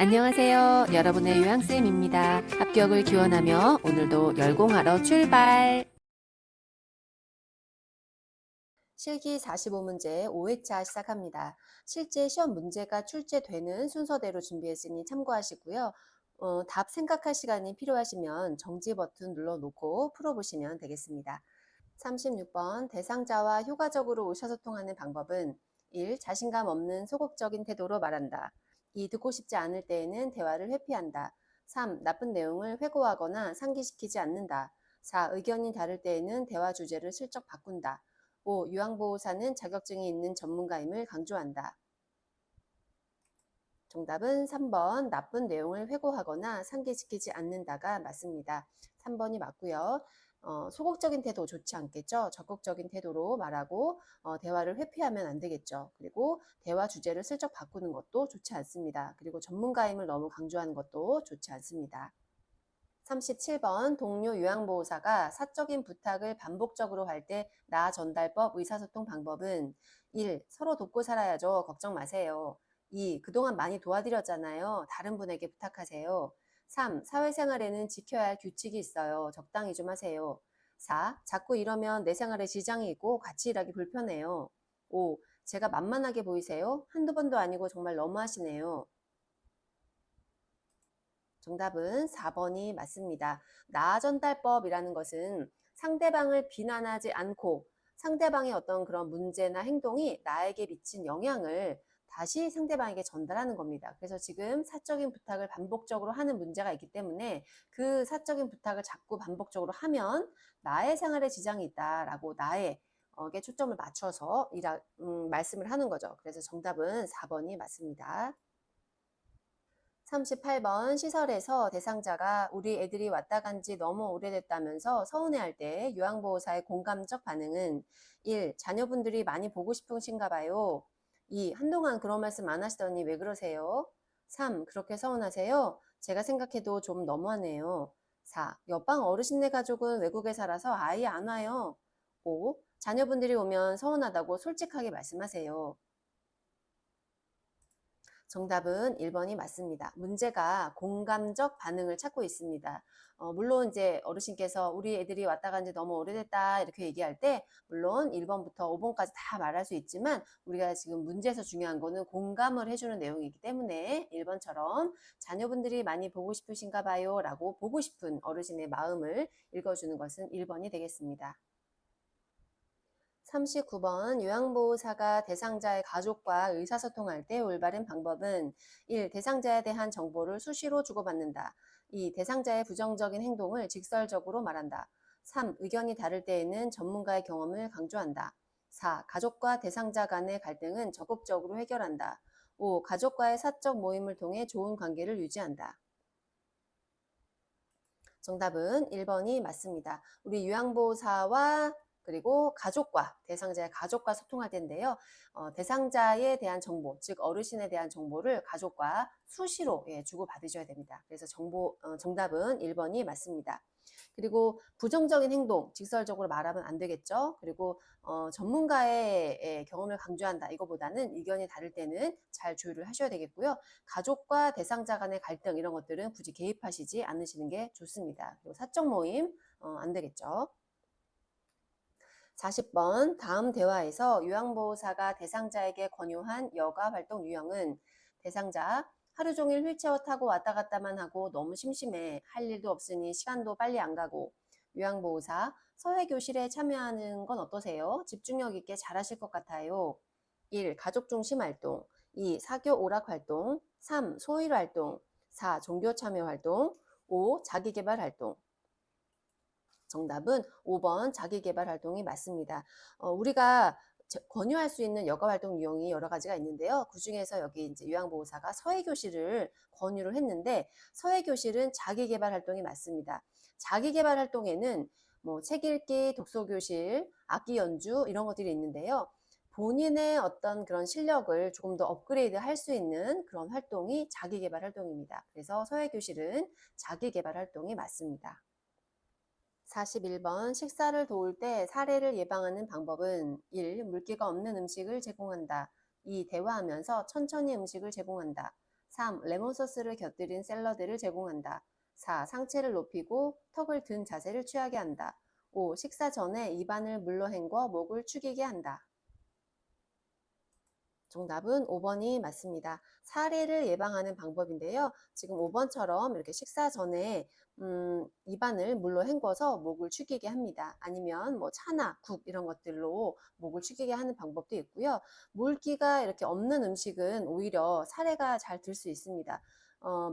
안녕하세요. 여러분의 요양쌤입니다. 합격을 기원하며 오늘도 열공하러 출발! 실기 45문제 5회차 시작합니다. 실제 시험 문제가 출제되는 순서대로 준비했으니 참고하시고요. 답 생각할 시간이 필요하시면 정지 버튼 눌러놓고 풀어보시면 되겠습니다. 36번 대상자와 효과적으로 의사소통하는 방법은 1. 자신감 없는 소극적인 태도로 말한다. 2. 듣고 싶지 않을 때에는 대화를 회피한다. 3. 나쁜 내용을 회고하거나 상기시키지 않는다. 4. 의견이 다를 때에는 대화 주제를 슬쩍 바꾼다. 5. 요양보호사는 자격증이 있는 전문가임을 강조한다. 정답은 3번 나쁜 내용을 회고하거나 상기시키지 않는다가 맞습니다. 3번이 맞고요. 소극적인 태도 좋지 않겠죠. 적극적인 태도로 말하고 대화를 회피하면 안 되겠죠. 그리고 대화 주제를 슬쩍 바꾸는 것도 좋지 않습니다. 그리고 전문가임을 너무 강조하는 것도 좋지 않습니다. 37번 동료 요양보호사가 사적인 부탁을 반복적으로 할 때 나 전달법 의사소통 방법은 1. 서로 돕고 살아야죠. 걱정 마세요. 2. 그동안 많이 도와드렸잖아요. 다른 분에게 부탁하세요. 3. 사회생활에는 지켜야 할 규칙이 있어요. 적당히 좀 하세요. 4. 자꾸 이러면 내 생활에 지장이 있고 같이 일하기 불편해요. 5. 제가 만만하게 보이세요? 한두 번도 아니고 정말 너무하시네요. 정답은 4번이 맞습니다. 나전달법이라는 것은 상대방을 비난하지 않고 상대방의 어떤 그런 문제나 행동이 나에게 미친 영향을 다시 상대방에게 전달하는 겁니다. 그래서 지금 사적인 부탁을 반복적으로 하는 문제가 있기 때문에 그 사적인 부탁을 자꾸 반복적으로 하면 나의 생활에 지장이 있다라고 나에게 초점을 맞춰서 말씀을 하는 거죠. 그래서 정답은 4번이 맞습니다. 38번 시설에서 대상자가 우리 애들이 왔다 간 지 너무 오래됐다면서 서운해할 때 요양보호사의 공감적 반응은 1. 자녀분들이 많이 보고 싶으신가 봐요. 2. 한동안 그런 말씀 안 하시더니 왜 그러세요? 3. 그렇게 서운하세요? 제가 생각해도 좀 너무하네요. 4. 옆방 어르신네 가족은 외국에 살아서 아예 안 와요. 5. 자녀분들이 오면 서운하다고 솔직하게 말씀하세요. 정답은 1번이 맞습니다. 문제가 공감적 반응을 찾고 있습니다. 물론 이제 어르신께서 우리 애들이 왔다 간 지 너무 오래됐다 이렇게 얘기할 때 물론 1번부터 5번까지 다 말할 수 있지만 우리가 지금 문제에서 중요한 거는 공감을 해주는 내용이기 때문에 1번처럼 자녀분들이 많이 보고 싶으신가 봐요 라고 보고 싶은 어르신의 마음을 읽어주는 것은 1번이 되겠습니다. 39번 요양보호사가 대상자의 가족과 의사소통할 때 올바른 방법은 1. 대상자에 대한 정보를 수시로 주고받는다. 2. 대상자의 부정적인 행동을 직설적으로 말한다. 3. 의견이 다를 때에는 전문가의 경험을 강조한다. 4. 가족과 대상자 간의 갈등은 적극적으로 해결한다. 5. 가족과의 사적 모임을 통해 좋은 관계를 유지한다. 정답은 1번이 맞습니다. 우리 요양보호사와 그리고 가족과 대상자의 가족과 소통할 텐데요. 대상자에 대한 정보, 즉 어르신에 대한 정보를 가족과 수시로 주고받으셔야 됩니다. 그래서 정답은 1번이 맞습니다. 그리고 부정적인 행동, 직설적으로 말하면 안 되겠죠. 그리고 전문가의 경험을 강조한다. 이거보다는 의견이 다를 때는 잘 조율을 하셔야 되겠고요. 가족과 대상자 간의 갈등 이런 것들은 굳이 개입하시지 않으시는 게 좋습니다. 그리고 사적 모임 안 되겠죠. 40번 다음 대화에서 요양보호사가 대상자에게 권유한 여가 활동 유형은 대상자 하루 종일 휠체어 타고 왔다 갔다만 하고 너무 심심해 할 일도 없으니 시간도 빨리 안 가고 요양보호사 서해교실에 참여하는 건 어떠세요? 집중력 있게 잘하실 것 같아요. 1. 가족 중심 활동 2. 사교 오락 활동 3. 소일 활동 4. 종교 참여 활동 5. 자기개발 활동 정답은 5번 자기개발 활동이 맞습니다. 우리가 권유할 수 있는 여가 활동 유형이 여러 가지가 있는데요. 그중에서 여기 이제 요양보호사가 서해교실을 권유를 했는데 서해교실은 자기개발 활동이 맞습니다. 자기개발 활동에는 뭐 책 읽기, 독서교실, 악기 연주 이런 것들이 있는데요. 본인의 어떤 그런 실력을 조금 더 업그레이드 할 수 있는 그런 활동이 자기개발 활동입니다. 그래서 서해교실은 자기개발 활동이 맞습니다. 41번 식사를 도울 때 사례를 예방하는 방법은 1. 물기가 없는 음식을 제공한다. 2. 대화하면서 천천히 음식을 제공한다. 3. 레몬 소스를 곁들인 샐러드를 제공한다. 4. 상체를 높이고 턱을 든 자세를 취하게 한다. 5. 식사 전에 입안을 물로 헹궈 목을 축이게 한다. 정답은 5번이 맞습니다. 사례를 예방하는 방법인데요. 지금 5번처럼 이렇게 식사 전에 입안을 물로 헹궈서 목을 축이게 합니다. 아니면 뭐 차나 국 이런 것들로 목을 축이게 하는 방법도 있고요. 물기가 이렇게 없는 음식은 오히려 사례가 잘 들 수 있습니다.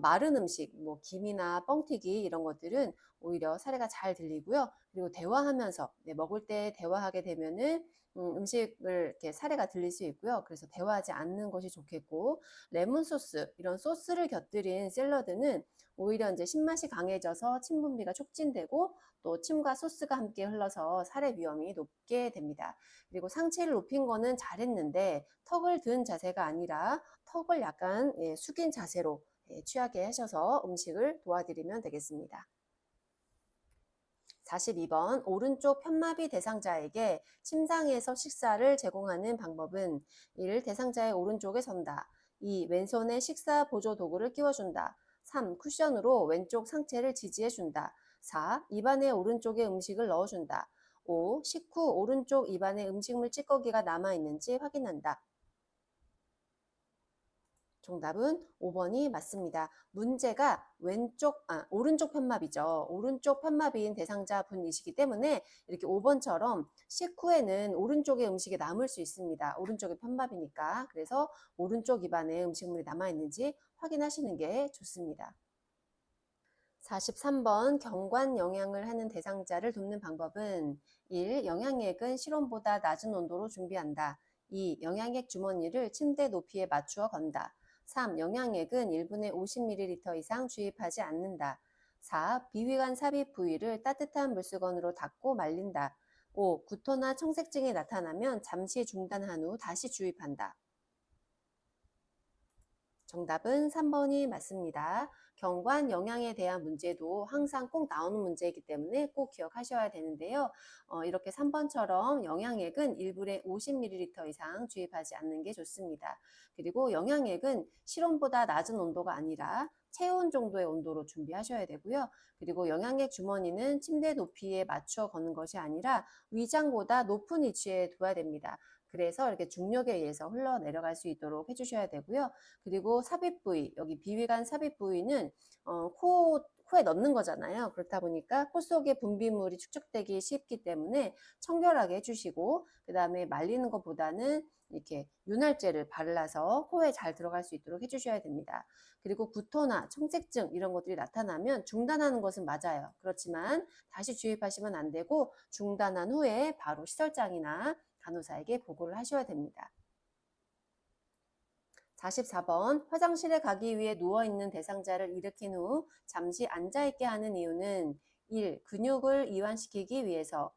마른 음식, 뭐 김이나 뻥튀기 이런 것들은 오히려 사례가 잘 들리고요. 그리고 대화하면서 먹을 때 대화하게 되면은 음식을 이렇게 사례가 들릴 수 있고요. 그래서 대화하지 않는 것이 좋겠고, 레몬 소스, 이런 소스를 곁들인 샐러드는 오히려 이제 신맛이 강해져서 침 분비가 촉진되고 또 침과 소스가 함께 흘러서 살해 위험이 높게 됩니다. 그리고 상체를 높인 거는 잘했는데 턱을 든 자세가 아니라 턱을 약간 숙인 자세로 취하게 하셔서 음식을 도와드리면 되겠습니다. 42번 오른쪽 편마비 대상자에게 침상에서 식사를 제공하는 방법은 1. 대상자의 오른쪽에 선다. 2. 왼손에 식사 보조 도구를 끼워준다. 3. 쿠션으로 왼쪽 상체를 지지해준다. 4. 입안에 오른쪽에 음식을 넣어준다. 5. 식후 오른쪽 입안에 음식물 찌꺼기가 남아있는지 확인한다. 정답은 5번이 맞습니다. 문제가 오른쪽 편마비죠. 오른쪽 편마비인 대상자 분이시기 때문에 이렇게 5번처럼 식후에는 오른쪽에 음식이 남을 수 있습니다. 오른쪽이 편마비니까. 그래서 오른쪽 입안에 음식물이 남아있는지 확인하시는 게 좋습니다. 43번 경관 영양을 하는 대상자를 돕는 방법은 1. 영양액은 실온보다 낮은 온도로 준비한다. 2. 영양액 주머니를 침대 높이에 맞추어 건다. 3. 영양액은 1분에 50ml 이상 주입하지 않는다. 4. 비위관 삽입 부위를 따뜻한 물수건으로 닦고 말린다. 5. 구토나 청색증이 나타나면 잠시 중단한 후 다시 주입한다. 정답은 3번이 맞습니다. 경관 영양에 대한 문제도 항상 꼭 나오는 문제이기 때문에 꼭 기억하셔야 되는데요. 이렇게 3번처럼 영양액은 1분에 50ml 이상 주입하지 않는 게 좋습니다. 그리고 영양액은 실온보다 낮은 온도가 아니라 체온 정도의 온도로 준비하셔야 되고요. 그리고 영양액 주머니는 침대 높이에 맞추어 거는 것이 아니라 위장보다 높은 위치에 둬야 됩니다. 그래서 이렇게 중력에 의해서 흘러내려갈 수 있도록 해주셔야 되고요. 그리고 삽입 부위, 여기 비위관 삽입 부위는 코에 넣는 거잖아요. 그렇다 보니까 코 속에 분비물이 축적되기 쉽기 때문에 청결하게 해주시고, 그 다음에 말리는 것보다는 이렇게 윤활제를 발라서 코에 잘 들어갈 수 있도록 해주셔야 됩니다. 그리고 구토나 청색증 이런 것들이 나타나면 중단하는 것은 맞아요. 그렇지만 다시 주입하시면 안 되고 중단한 후에 바로 시설장이나 간호사에게 보고를 하셔야 됩니다. 44번 화장실에 가기 위해 누워있는 대상자를 일으킨 후 잠시 앉아있게 하는 이유는 1. 근육을 이완시키기 위해서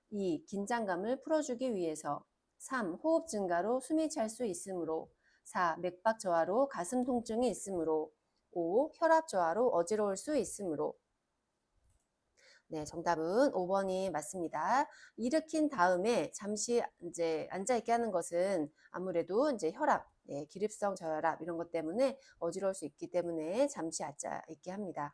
2. 긴장감을 풀어주기 위해서 3. 호흡 증가로 숨이 찰 수 있으므로 4. 맥박 저하로 가슴 통증이 있으므로 5. 혈압 저하로 어지러울 수 있으므로 네, 정답은 5번이 맞습니다. 일으킨 다음에 잠시 이제 앉아있게 하는 것은 아무래도 이제 혈압, 기립성 저혈압 이런 것 때문에 어지러울 수 있기 때문에 잠시 앉아있게 합니다.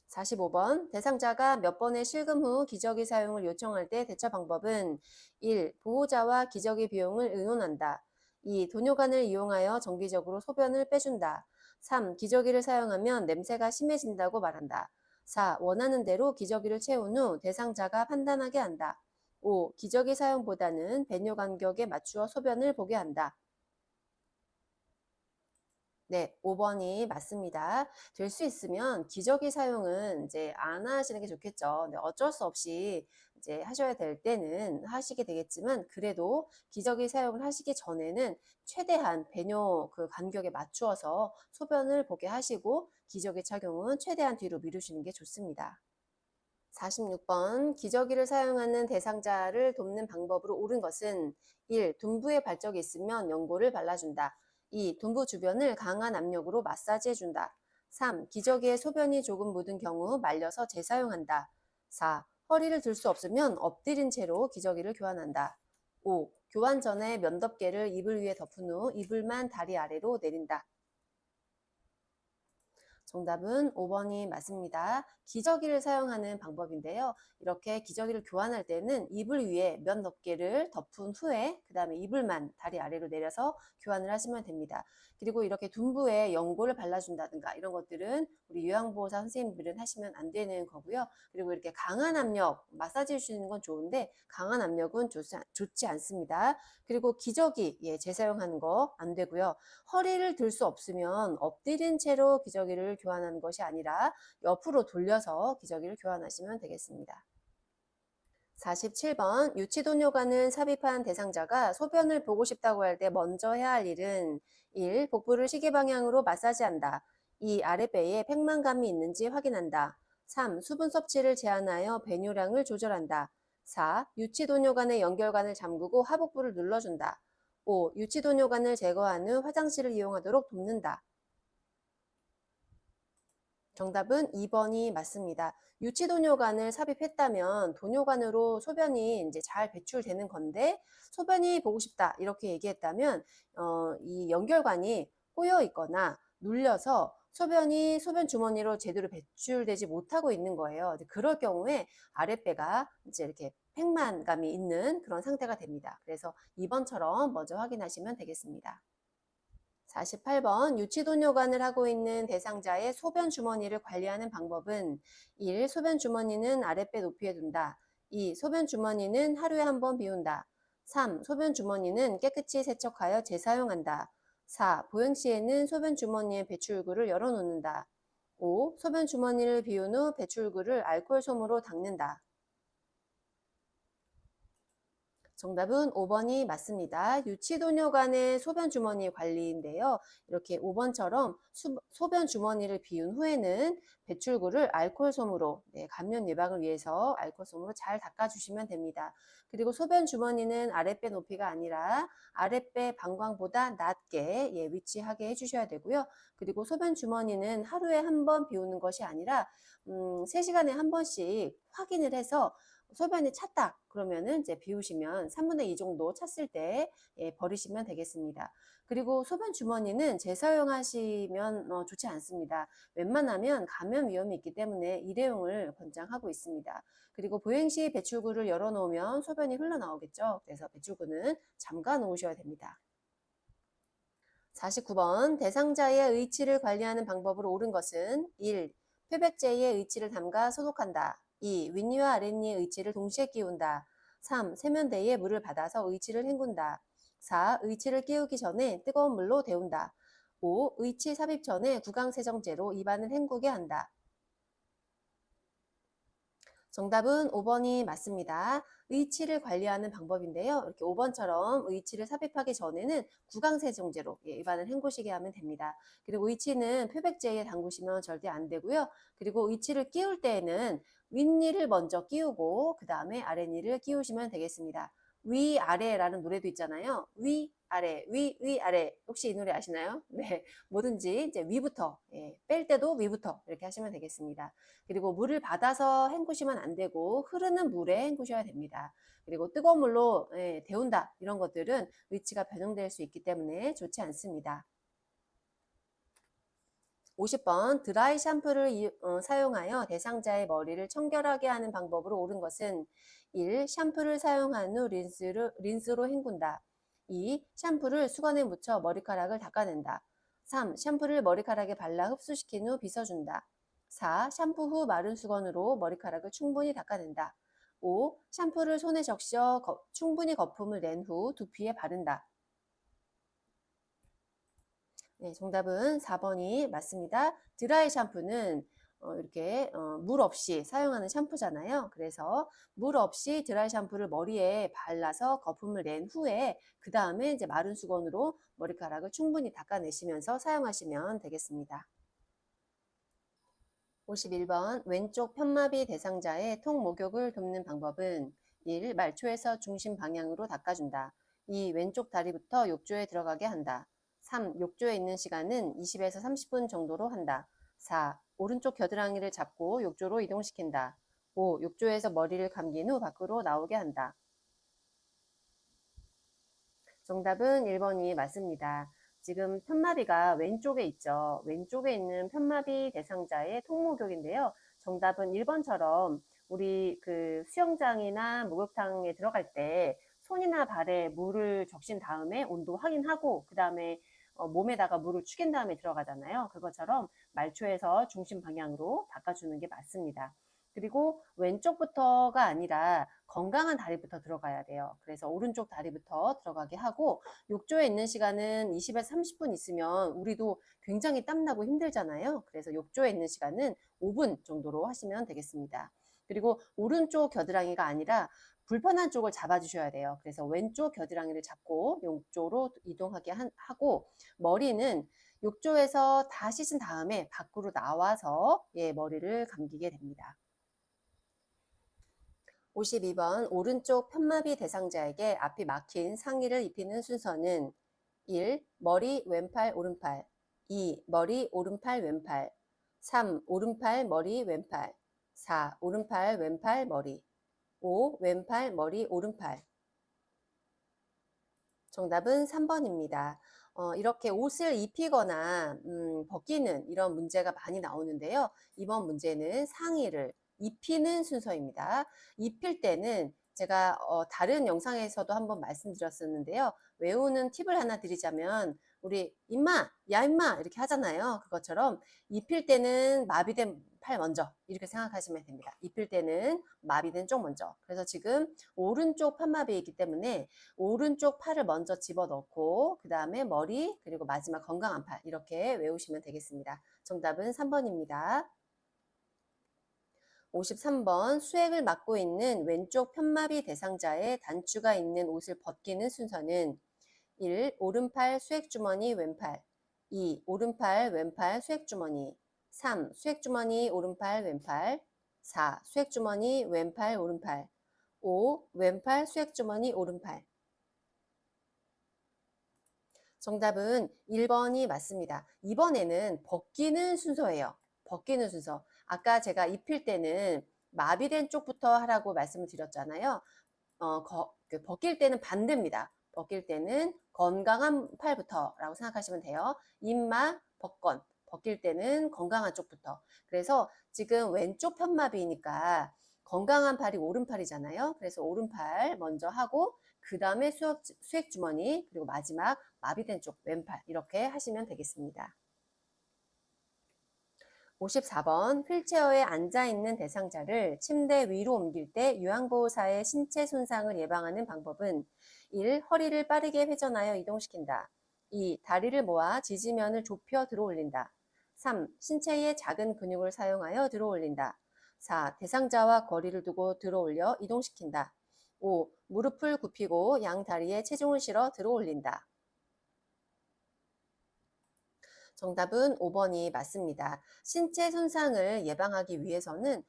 45번 대상자가 몇 번의 실금 후 기저귀 사용을 요청할 때 대처 방법은 1. 보호자와 기저귀 비용을 의논한다. 2. 도뇨관을 이용하여 정기적으로 소변을 빼준다. 3. 기저귀를 사용하면 냄새가 심해진다고 말한다. 4. 원하는 대로 기저귀를 채운 후 대상자가 판단하게 한다. 5. 기저귀 사용보다는 배뇨 간격에 맞추어 소변을 보게 한다. 네, 5번이 맞습니다. 될 수 있으면 기저귀 사용은 이제 안 하시는 게 좋겠죠. 네, 어쩔 수 없이 이제 하셔야 될 때는 하시게 되겠지만 그래도 기저귀 사용을 하시기 전에는 최대한 배뇨 그 간격에 맞추어서 소변을 보게 하시고 기저귀 착용은 최대한 뒤로 미루시는 게 좋습니다. 46번 기저귀를 사용하는 대상자를 돕는 방법으로 옳은 것은 1. 둔부에 발적이 있으면 연고를 발라준다. 2. 둔부 주변을 강한 압력으로 마사지해준다. 3. 기저귀에 소변이 조금 묻은 경우 말려서 재사용한다. 4. 허리를 들 수 없으면 엎드린 채로 기저귀를 교환한다. 5. 교환 전에 면덮개를 이불 위에 덮은 후 이불만 다리 아래로 내린다. 정답은 5번이 맞습니다. 기저귀를 사용하는 방법인데요. 이렇게 기저귀를 교환할 때는 이불 위에 면 몇 개를 덮은 후에 그 다음에 이불만 다리 아래로 내려서 교환을 하시면 됩니다. 그리고 이렇게 둔부에 연고를 발라준다든가 이런 것들은 우리 요양보호사 선생님들은 하시면 안 되는 거고요. 그리고 이렇게 강한 압력, 마사지 해주시는 건 좋은데 강한 압력은 좋지 않습니다. 그리고 기저귀 재사용하는 거 안 되고요. 허리를 들 수 없으면 엎드린 채로 기저귀를 교환하는 것이 아니라 옆으로 돌려서 기저귀를 교환하시면 되겠습니다. 47번 유치도뇨관을 삽입한 대상자가 소변을 보고 싶다고 할 때 먼저 해야 할 일은 1. 복부를 시계 방향으로 마사지한다. 2. 아랫배에 팽만감이 있는지 확인한다. 3. 수분 섭취를 제한하여 배뇨량을 조절한다. 4. 유치도뇨관의 연결관을 잠그고 하복부를 눌러준다. 5. 유치도뇨관을 제거한 후 화장실을 이용하도록 돕는다. 정답은 2번이 맞습니다. 유치도뇨관을 삽입했다면 도뇨관으로 소변이 이제 잘 배출되는 건데 소변이 보고 싶다 이렇게 얘기했다면 이 연결관이 꼬여 있거나 눌려서 소변이 소변 주머니로 제대로 배출되지 못하고 있는 거예요. 그럴 경우에 아랫배가 이제 이렇게 팽만감이 있는 그런 상태가 됩니다. 그래서 2번처럼 먼저 확인하시면 되겠습니다. 48번 유치도뇨관을 하고 있는 대상자의 소변 주머니를 관리하는 방법은 1. 소변 주머니는 아랫배 높이에 둔다. 2. 소변 주머니는 하루에 한 번 비운다. 3. 소변 주머니는 깨끗이 세척하여 재사용한다. 4. 보행 시에는 소변 주머니의 배출구를 열어놓는다. 5. 소변 주머니를 비운 후 배출구를 알코올 솜으로 닦는다. 정답은 5번이 맞습니다. 유치도뇨관의 소변 주머니 관리인데요. 이렇게 5번처럼 소변 주머니를 비운 후에는 배출구를 알코올솜으로 감염 예방을 위해서 알코올솜으로 잘 닦아주시면 됩니다. 그리고 소변 주머니는 아랫배 높이가 아니라 아랫배 방광보다 낮게 위치하게 해주셔야 되고요. 그리고 소변 주머니는 하루에 한 번 비우는 것이 아니라 3시간에 한 번씩 확인을 해서 소변이 찼다 그러면은 이제 비우시면 3분의 2 정도 찼을 때 버리시면 되겠습니다. 그리고 소변 주머니는 재사용하시면 좋지 않습니다. 웬만하면 감염 위험이 있기 때문에 일회용을 권장하고 있습니다. 그리고 보행 시 배출구를 열어놓으면 소변이 흘러나오겠죠. 그래서 배출구는 잠가 놓으셔야 됩니다. 49번 대상자의 의치를 관리하는 방법으로 옳은 것은 1. 표백제의 의치를 담가 소독한다. 2. 윗니와 아랫니의 의치를 동시에 끼운다. 3. 세면대에 물을 받아서 의치를 헹군다. 4. 의치를 끼우기 전에 뜨거운 물로 데운다. 5. 의치 삽입 전에 구강세정제로 입안을 헹구게 한다. 정답은 5번이 맞습니다. 의치를 관리하는 방법인데요. 이렇게 5번처럼 의치를 삽입하기 전에는 구강세정제로 입안을 헹구시게 하면 됩니다. 그리고 의치는 표백제에 담그시면 절대 안 되고요. 그리고 의치를 끼울 때에는 윗니를 먼저 끼우고 그 다음에 아랫니를 끼우시면 되겠습니다. 위아래라는 노래도 있잖아요. 위아래, 위아래. 혹시 이 노래 아시나요? 네, 뭐든지 이제 위부터, 뺄 때도 위부터 이렇게 하시면 되겠습니다. 그리고 물을 받아서 헹구시면 안 되고 흐르는 물에 헹구셔야 됩니다. 그리고 뜨거운 물로 데운다 이런 것들은 의치가 변형될 수 있기 때문에 좋지 않습니다. 50번 드라이 샴푸를 사용하여 대상자의 머리를 청결하게 하는 방법으로 옳은 것은 1. 샴푸를 사용한 후 린스로 헹군다. 2. 샴푸를 수건에 묻혀 머리카락을 닦아낸다. 3. 샴푸를 머리카락에 발라 흡수시킨 후 빗어준다. 4. 샴푸 후 마른 수건으로 머리카락을 충분히 닦아낸다. 5. 샴푸를 손에 적셔 충분히 거품을 낸 후 두피에 바른다. 네, 정답은 4번이 맞습니다. 드라이 샴푸는 이렇게 물 없이 사용하는 샴푸잖아요. 그래서 물 없이 드라이 샴푸를 머리에 발라서 거품을 낸 후에 그 다음에 이제 마른 수건으로 머리카락을 충분히 닦아내시면서 사용하시면 되겠습니다. 51번 왼쪽 편마비 대상자의 통 목욕을 돕는 방법은 1. 말초에서 중심 방향으로 닦아준다. 2. 왼쪽 다리부터 욕조에 들어가게 한다. 3. 욕조에 있는 시간은 20에서 30분 정도로 한다. 4. 오른쪽 겨드랑이를 잡고 욕조로 이동시킨다. 5. 욕조에서 머리를 감긴 후 밖으로 나오게 한다. 정답은 1번이 맞습니다. 지금 편마비가 왼쪽에 있죠. 왼쪽에 있는 편마비 대상자의 통목욕인데요. 정답은 1번처럼 우리 그 수영장이나 목욕탕에 들어갈 때 손이나 발에 물을 적신 다음에 온도 확인하고 그 다음에 몸에다가 물을 축인 다음에 들어가잖아요. 그것처럼 말초에서 중심 방향으로 바꿔주는 게 맞습니다. 그리고 왼쪽부터가 아니라 건강한 다리부터 들어가야 돼요. 그래서 오른쪽 다리부터 들어가게 하고 욕조에 있는 시간은 20에서 30분 있으면 우리도 굉장히 땀나고 힘들잖아요. 그래서 욕조에 있는 시간은 5분 정도로 하시면 되겠습니다. 그리고 오른쪽 겨드랑이가 아니라 불편한 쪽을 잡아주셔야 돼요. 그래서 왼쪽 겨드랑이를 잡고 욕조로 이동하게 하고 머리는 욕조에서 다 씻은 다음에 밖으로 나와서 머리를 감기게 됩니다. 52번 오른쪽 편마비 대상자에게 앞이 막힌 상의를 입히는 순서는 1. 머리 왼팔 오른팔 2. 머리 오른팔 왼팔 3. 오른팔 머리 왼팔 4. 오른팔 왼팔 머리 5. 왼팔 머리 오른팔 정답은 3번입니다. 이렇게 옷을 입히거나 벗기는 이런 문제가 많이 나오는데요. 이번 문제는 상의를 입히는 순서입니다. 입힐 때는 제가 다른 영상에서도 한번 말씀드렸었는데요. 외우는 팁을 하나 드리자면 우리 임마, 야 임마 이렇게 하잖아요. 그것처럼 입힐 때는 마비된 팔 먼저 이렇게 생각하시면 됩니다. 입힐 때는 마비된 쪽 먼저. 그래서 지금 오른쪽 판마비이기 때문에 오른쪽 팔을 먼저 집어넣고 그 다음에 머리 그리고 마지막 건강한 팔 이렇게 외우시면 되겠습니다. 정답은 3번입니다. 53번 수액을 맡고 있는 왼쪽 편마비 대상자의 단추가 있는 옷을 벗기는 순서는 1. 오른팔 수액주머니 왼팔 2. 오른팔 왼팔 수액주머니 3. 수액주머니 오른팔 왼팔 4. 수액주머니 왼팔 오른팔 5. 왼팔 수액주머니 오른팔 정답은 1번이 맞습니다. 이번에는 벗기는 순서예요. 벗기는 순서. 아까 제가 입힐 때는 마비된 쪽부터 하라고 말씀을 드렸잖아요. 벗길 때는 반대입니다. 벗길 때는 건강한 팔부터라고 생각하시면 돼요. 입마, 벗건. 벗길 때는 건강한 쪽부터. 그래서 지금 왼쪽 편마비니까 건강한 팔이 오른팔이잖아요. 그래서 오른팔 먼저 하고 그 다음에 수액 주머니 그리고 마지막 마비된 쪽 왼팔 이렇게 하시면 되겠습니다. 54번 휠체어에 앉아있는 대상자를 침대 위로 옮길 때 유황보호사의 신체 손상을 예방하는 방법은 1. 허리를 빠르게 회전하여 이동시킨다. 2. 다리를 모아 지지면을 좁혀 들어올린다. 3. 신체의 작은 근육을 사용하여 들어올린다. 4. 대상자와 거리를 두고 들어올려 이동시킨다. 5. 무릎을 굽히고 양 다리에 체중을 실어 들어올린다. 정답은 5번이 맞습니다. 신체 손상을 예방하기 위해서는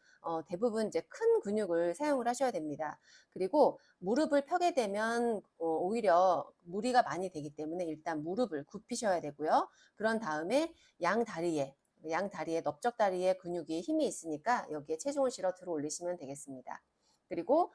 대부분 이제 큰 근육을 사용을 하셔야 됩니다. 그리고 무릎을 펴게 되면 오히려 무리가 많이 되기 때문에 일단 무릎을 굽히셔야 되고요. 그런 다음에 양 다리에 넓적다리에 근육이 힘이 있으니까 여기에 체중을 실어 들어 올리시면 되겠습니다. 그리고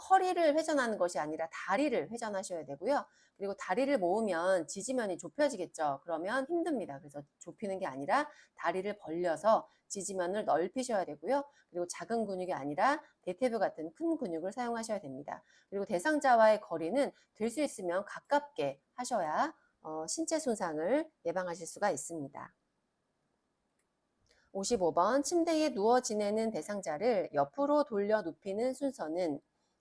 허리를 회전하는 것이 아니라 다리를 회전하셔야 되고요. 그리고 다리를 모으면 지지면이 좁혀지겠죠. 그러면 힘듭니다. 그래서 좁히는 게 아니라 다리를 벌려서 지지면을 넓히셔야 되고요. 그리고 작은 근육이 아니라 대퇴부 같은 큰 근육을 사용하셔야 됩니다. 그리고 대상자와의 거리는 될 수 있으면 가깝게 하셔야 신체 손상을 예방하실 수가 있습니다. 55번 침대에 누워 지내는 대상자를 옆으로 돌려 눕히는 순서는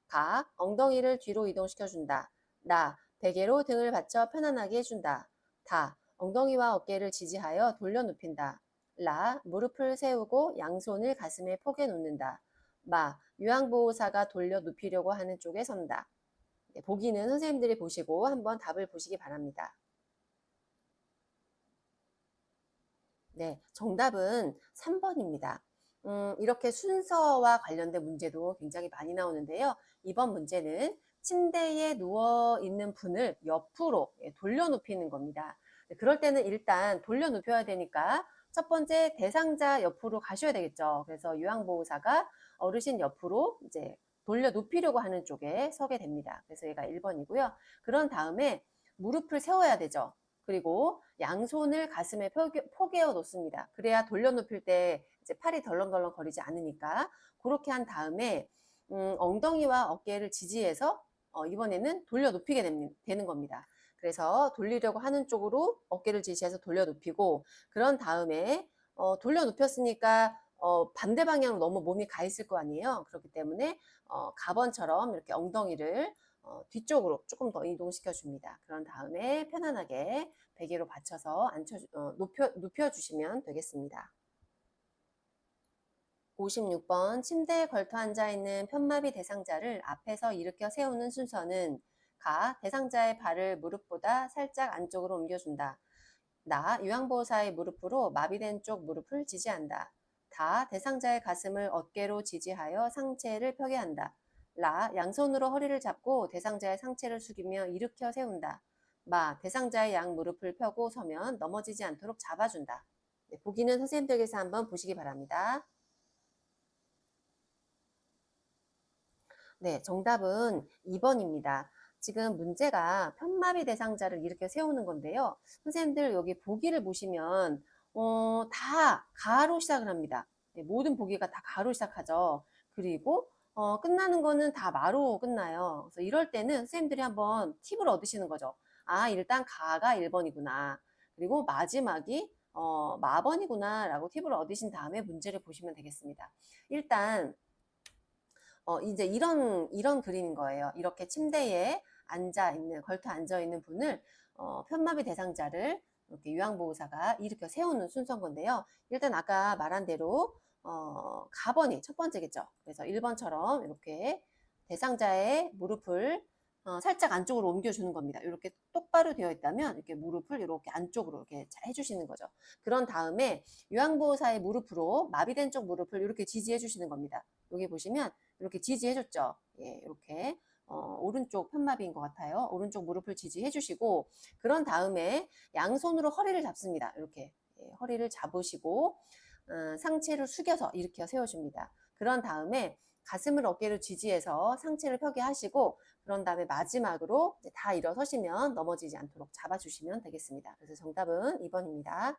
가. 엉덩이를 뒤로 이동시켜준다. 나. 베개로 등을 받쳐 편안하게 해준다. 다. 엉덩이와 어깨를 지지하여 돌려 눕힌다. 라. 무릎을 세우고 양손을 가슴에 포개 놓는다. 마. 유황보호사가 돌려 눕히려고 하는 쪽에 선다. 보기는 선생님들이 보시고 한번 답을 보시기 바랍니다. 네, 정답은 3번입니다. 이렇게 순서와 관련된 문제도 굉장히 많이 나오는데요. 이번 문제는 침대에 누워 있는 분을 옆으로 돌려 눕히는 겁니다. 그럴 때는 일단 돌려 눕혀야 되니까 첫 번째 대상자 옆으로 가셔야 되겠죠. 그래서 유황보호사가 어르신 옆으로 이제 돌려 눕히려고 하는 쪽에 서게 됩니다. 그래서 얘가 1번이고요. 그런 다음에 무릎을 세워야 되죠. 그리고 양손을 가슴에 포개어 놓습니다. 그래야 돌려눕힐 때 이제 팔이 덜렁덜렁 거리지 않으니까 그렇게 한 다음에 엉덩이와 어깨를 지지해서 이번에는 돌려눕히게 되는 겁니다. 그래서 돌리려고 하는 쪽으로 어깨를 지지해서 돌려눕히고 그런 다음에 돌려눕혔으니까 반대 방향으로 너무 몸이 가 있을 거 아니에요. 그렇기 때문에 가번처럼 이렇게 엉덩이를 뒤쪽으로 조금 더 이동시켜 줍니다. 그런 다음에 편안하게 베개로 받쳐서 눕혀주시면 되겠습니다. 56번 침대에 걸터 앉아있는 편마비 대상자를 앞에서 일으켜 세우는 순서는 가. 대상자의 발을 무릎보다 살짝 안쪽으로 옮겨준다. 나. 요양보호사의 무릎으로 마비된 쪽 무릎을 지지한다. 다. 대상자의 가슴을 어깨로 지지하여 상체를 펴게 한다. 라. 양손으로 허리를 잡고 대상자의 상체를 숙이며 일으켜 세운다. 마. 대상자의 양 무릎을 펴고 서면 넘어지지 않도록 잡아준다. 네, 보기는 선생님들께서 한번 보시기 바랍니다. 네, 정답은 2번입니다. 지금 문제가 편마비 대상자를 이렇게 세우는 건데요. 선생님들 여기 보기를 보시면 다 가로 시작을 합니다. 네, 모든 보기가 다 가로 시작하죠. 그리고 끝나는 거는 다 마로 끝나요. 그래서 이럴 때는 선생님들이 한번 팁을 얻으시는 거죠. 아, 일단 가가 1번이구나. 그리고 마지막이 마번이구나 라고 팁을 얻으신 다음에 문제를 보시면 되겠습니다. 일단 이제 이런 그림인 거예요. 이렇게 침대에 걸터 앉아 있는 분을 편마비 대상자를 이렇게 요양보호사가 일으켜 세우는 순서인 건데요. 일단 아까 말한 대로 가번이 첫 번째겠죠. 그래서 1번처럼 이렇게 대상자의 무릎을 살짝 안쪽으로 옮겨주는 겁니다. 이렇게 똑바로 되어 있다면 이렇게 무릎을 이렇게 안쪽으로 이렇게 잘 해주시는 거죠. 그런 다음에 요양보호사의 무릎으로 마비된 쪽 무릎을 이렇게 지지해 주시는 겁니다. 여기 보시면 이렇게 지지해줬죠. 예, 이렇게 오른쪽 편마비인 것 같아요. 오른쪽 무릎을 지지해 주시고 그런 다음에 양손으로 허리를 잡습니다. 이렇게 허리를 잡으시고 상체를 숙여서 일으켜 세워줍니다. 그런 다음에 가슴을 어깨로 지지해서 상체를 펴게 하시고 그런 다음에 마지막으로 이제 다 일어서시면 넘어지지 않도록 잡아주시면 되겠습니다. 그래서 정답은 2번입니다.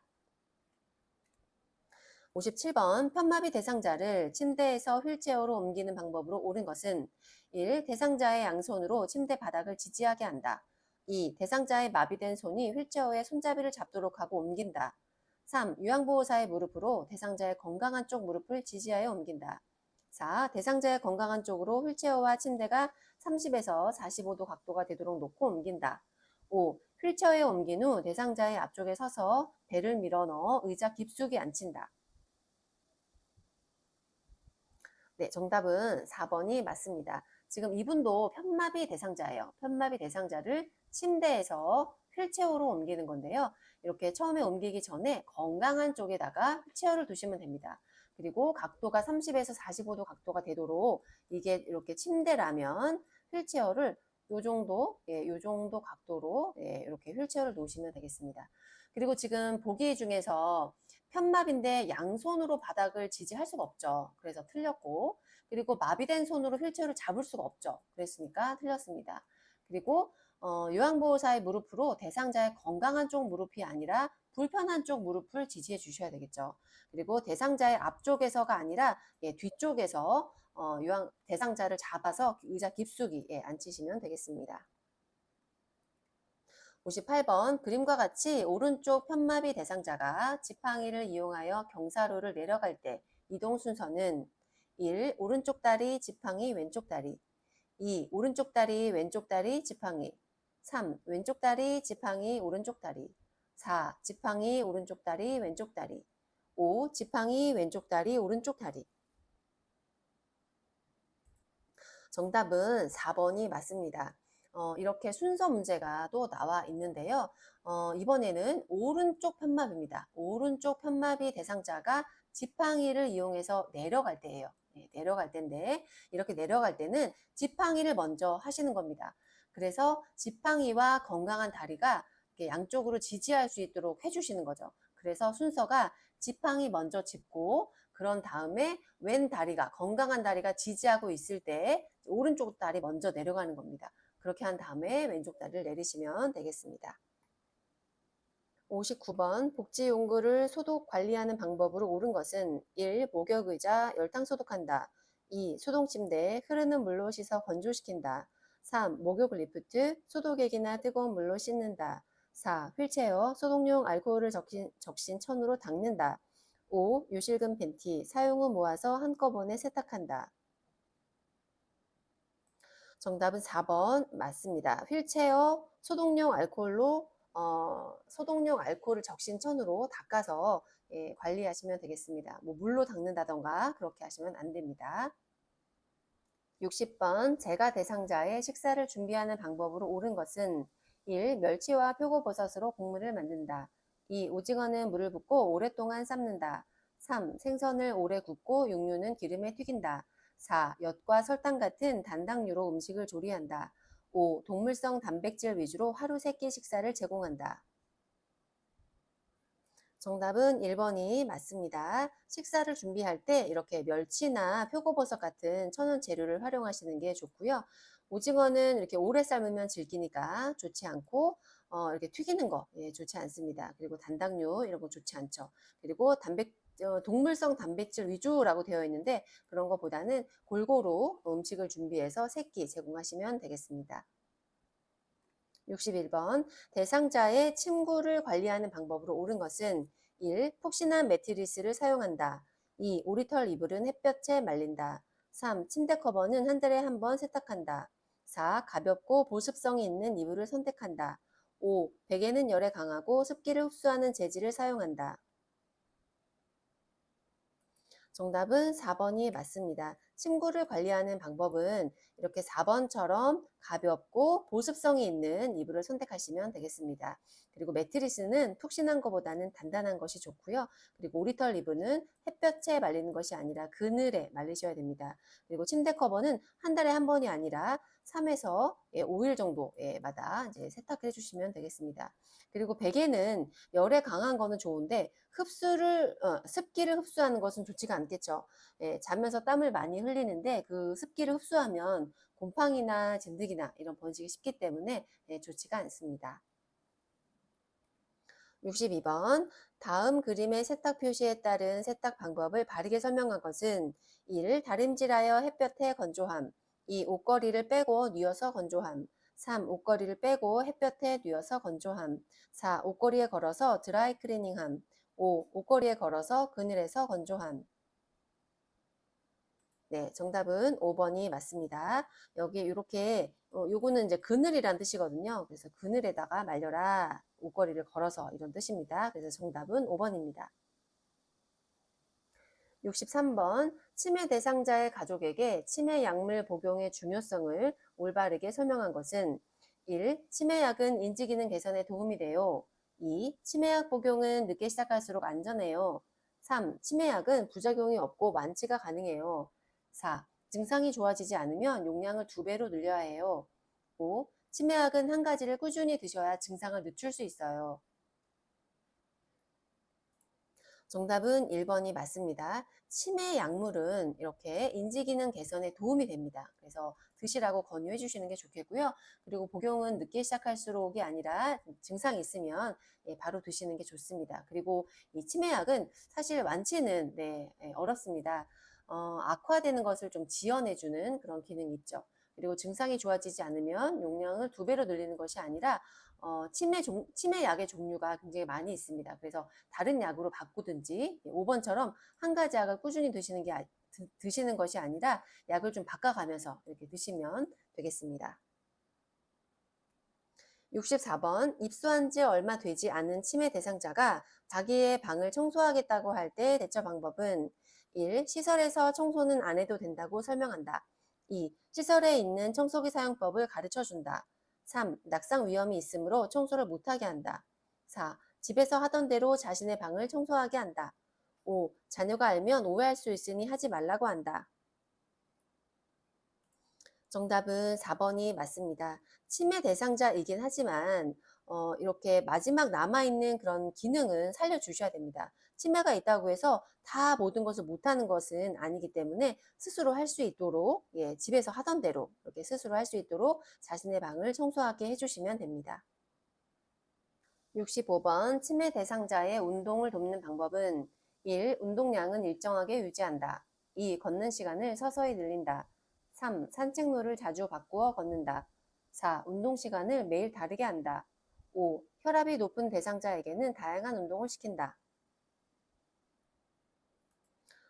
57번 편마비 대상자를 침대에서 휠체어로 옮기는 방법으로 옳은 것은 1. 대상자의 양손으로 침대 바닥을 지지하게 한다. 2. 대상자의 마비된 손이 휠체어의 손잡이를 잡도록 하고 옮긴다. 3. 요양보호사의 무릎으로 대상자의 건강한 쪽 무릎을 지지하여 옮긴다. 4. 대상자의 건강한 쪽으로 휠체어와 침대가 30에서 45도 각도가 되도록 놓고 옮긴다. 5. 휠체어에 옮긴 후 대상자의 앞쪽에 서서 배를 밀어 넣어 의자 깊숙이 앉힌다. 네, 정답은 4번이 맞습니다. 지금 이분도 편마비 대상자예요. 편마비 대상자를 침대에서 휠체어로 옮기는 건데요. 이렇게 처음에 옮기기 전에 건강한 쪽에다가 휠체어를 두시면 됩니다. 그리고 각도가 30에서 45도 각도가 되도록 이게 이렇게 침대라면 휠체어를 요 정도, 요 정도 각도로 이렇게 휠체어를 놓으시면 되겠습니다. 그리고 지금 보기 중에서 편마비인데 양손으로 바닥을 지지할 수가 없죠. 그래서 틀렸고 그리고 마비된 손으로 휠체어를 잡을 수가 없죠. 그랬으니까 틀렸습니다. 그리고 요양보호사의 무릎으로 대상자의 건강한 쪽 무릎이 아니라 불편한 쪽 무릎을 지지해 주셔야 되겠죠. 그리고 대상자의 앞쪽에서가 아니라 뒤쪽에서 대상자를 잡아서 의자 깊숙이 앉히시면 되겠습니다. 58번 그림과 같이 오른쪽 편마비 대상자가 지팡이를 이용하여 경사로를 내려갈 때 이동 순서는 1. 오른쪽 다리 지팡이 왼쪽 다리 2. 오른쪽 다리 왼쪽 다리 지팡이 3. 왼쪽 다리 지팡이 오른쪽 다리 4. 지팡이 오른쪽 다리 왼쪽 다리 5. 지팡이 왼쪽 다리 오른쪽 다리 정답은 4번이 맞습니다. 이렇게 순서 문제가 또 나와 있는데요. 이번에는 오른쪽 편마비입니다. 오른쪽 편마비 대상자가 지팡이를 이용해서 내려갈 때예요. 네, 내려갈 때인데 이렇게 내려갈 때는 지팡이를 먼저 하시는 겁니다. 그래서 지팡이와 건강한 다리가 양쪽으로 지지할 수 있도록 해주시는 거죠. 그래서 순서가 지팡이 먼저 짚고 그런 다음에 왼 다리가 건강한 다리가 지지하고 있을 때 오른쪽 다리 먼저 내려가는 겁니다. 그렇게 한 다음에 왼쪽 다리를 내리시면 되겠습니다. 59번 복지용구를 소독 관리하는 방법으로 옳은 것은 1. 목욕의자 열탕 소독한다. 2. 소독침대 흐르는 물로 씻어 건조시킨다. 3. 목욕 리프트 소독액이나 뜨거운 물로 씻는다. 4. 휠체어 소독용 알코올을 적신 천으로 닦는다. 5. 요실금 팬티 사용 후 모아서 한꺼번에 세탁한다. 정답은 4번 맞습니다. 휠체어 소독용 알코올을 적신 천으로 닦아서 관리하시면 되겠습니다. 뭐 물로 닦는다던가 그렇게 하시면 안 됩니다. 60번 제가 대상자의 식사를 준비하는 방법으로 옳은 것은 1. 멸치와 표고버섯으로 국물을 만든다. 2. 오징어는 물을 붓고 오랫동안 삶는다. 3. 생선을 오래 굽고 육류는 기름에 튀긴다. 4. 엿과 설탕 같은 단당류로 음식을 조리한다. 5. 동물성 단백질 위주로 하루 3끼 식사를 제공한다. 정답은 1번이 맞습니다. 식사를 준비할 때 이렇게 멸치나 표고버섯 같은 천연 재료를 활용하시는 게 좋고요. 오징어는 이렇게 오래 삶으면 질기니까 좋지 않고 이렇게 튀기는 거 좋지 않습니다. 그리고 단당류 이런 거 좋지 않죠. 그리고 동물성 단백질 위주라고 되어 있는데 그런 것보다는 골고루 음식을 준비해서 3끼 제공하시면 되겠습니다. 61번 대상자의 침구를 관리하는 방법으로 옳은 것은 1. 푹신한 매트리스를 사용한다. 2. 오리털 이불은 햇볕에 말린다. 3. 침대 커버는 한 달에 한 번 세탁한다. 4. 가볍고 보습성이 있는 이불을 선택한다. 5. 베개는 열에 강하고 습기를 흡수하는 재질을 사용한다. 정답은 4번이 맞습니다. 침구를 관리하는 방법은 이렇게 4번처럼 가볍고 보습성이 있는 이불을 선택하시면 되겠습니다. 그리고 매트리스는 푹신한 것보다는 단단한 것이 좋고요. 그리고 오리털 이불은 햇볕에 말리는 것이 아니라 그늘에 말리셔야 됩니다. 그리고 침대 커버는 한 달에 한 번이 아니라 3에서 5일 정도마다 이제 세탁해 주시면 되겠습니다. 그리고 베개는 열에 강한 거는 좋은데 습기를 흡수하는 것은 좋지가 않겠죠. 자면서 땀을 많이 흘리는데 그 습기를 흡수하면 곰팡이나 진드기나 이런 번식이 쉽기 때문에 좋지가 않습니다. 62번 다음 그림의 세탁 표시에 따른 세탁 방법을 바르게 설명한 것은 1. 다림질하여 햇볕에 건조함 2. 옷걸이를 빼고 뉘어서 건조함 3. 옷걸이를 빼고 햇볕에 뉘어서 건조함 4. 옷걸이에 걸어서 드라이 클리닝함 5. 옷걸이에 걸어서 그늘에서 건조함. 네, 정답은 5번이 맞습니다. 여기 이렇게 요거는 이제 그늘이란 뜻이거든요. 그래서 그늘에다가 말려라. 옷걸이를 걸어서 이런 뜻입니다. 그래서 정답은 5번입니다. 63번 치매 대상자의 가족에게 치매 약물 복용의 중요성을 올바르게 설명한 것은 1. 치매약은 인지기능 개선에 도움이 돼요. 2. 치매약 복용은 늦게 시작할수록 안전해요. 3. 치매약은 부작용이 없고 완치가 가능해요. 4. 증상이 좋아지지 않으면 용량을 2배로 늘려야 해요. 5. 치매약은 한 가지를 꾸준히 드셔야 증상을 늦출 수 있어요. 정답은 1번이 맞습니다. 치매 약물은 이렇게 인지기능 개선에 도움이 됩니다. 그래서 드시라고 권유해 주시는 게 좋겠고요. 그리고 복용은 늦게 시작할수록이 아니라 증상이 있으면 바로 드시는 게 좋습니다. 그리고 이 치매약은 사실 완치는 어렵습니다. 악화되는 것을 좀 지연해 주는 그런 기능이 있죠. 그리고 증상이 좋아지지 않으면 용량을 2배로 늘리는 것이 아니라 치매 약의 종류가 굉장히 많이 있습니다. 그래서 다른 약으로 바꾸든지 5번처럼 한 가지 약을 꾸준히 드시는 것이 아니라 약을 좀 바꿔가면서 이렇게 드시면 되겠습니다. 64번 입수한 지 얼마 되지 않은 치매 대상자가 자기의 방을 청소하겠다고 할 때 대처 방법은 1. 시설에서 청소는 안 해도 된다고 설명한다. 2. 시설에 있는 청소기 사용법을 가르쳐준다. 3. 낙상 위험이 있으므로 청소를 못하게 한다. 4. 집에서 하던 대로 자신의 방을 청소하게 한다. 5. 자녀가 알면 오해할 수 있으니 하지 말라고 한다. 정답은 4번이 맞습니다. 치매 대상자이긴 하지만 이렇게 마지막 남아있는 그런 기능은 살려주셔야 됩니다. 치매가 있다고 해서 다 모든 것을 못하는 것은 아니기 때문에 스스로 할 수 있도록 집에서 하던 대로 이렇게 스스로 할 수 있도록 자신의 방을 청소하게 해주시면 됩니다. 65번 치매 대상자의 운동을 돕는 방법은 1. 운동량은 일정하게 유지한다. 2. 걷는 시간을 서서히 늘린다. 3. 산책로를 자주 바꾸어 걷는다. 4. 운동 시간을 매일 다르게 한다. 5. 혈압이 높은 대상자에게는 다양한 운동을 시킨다.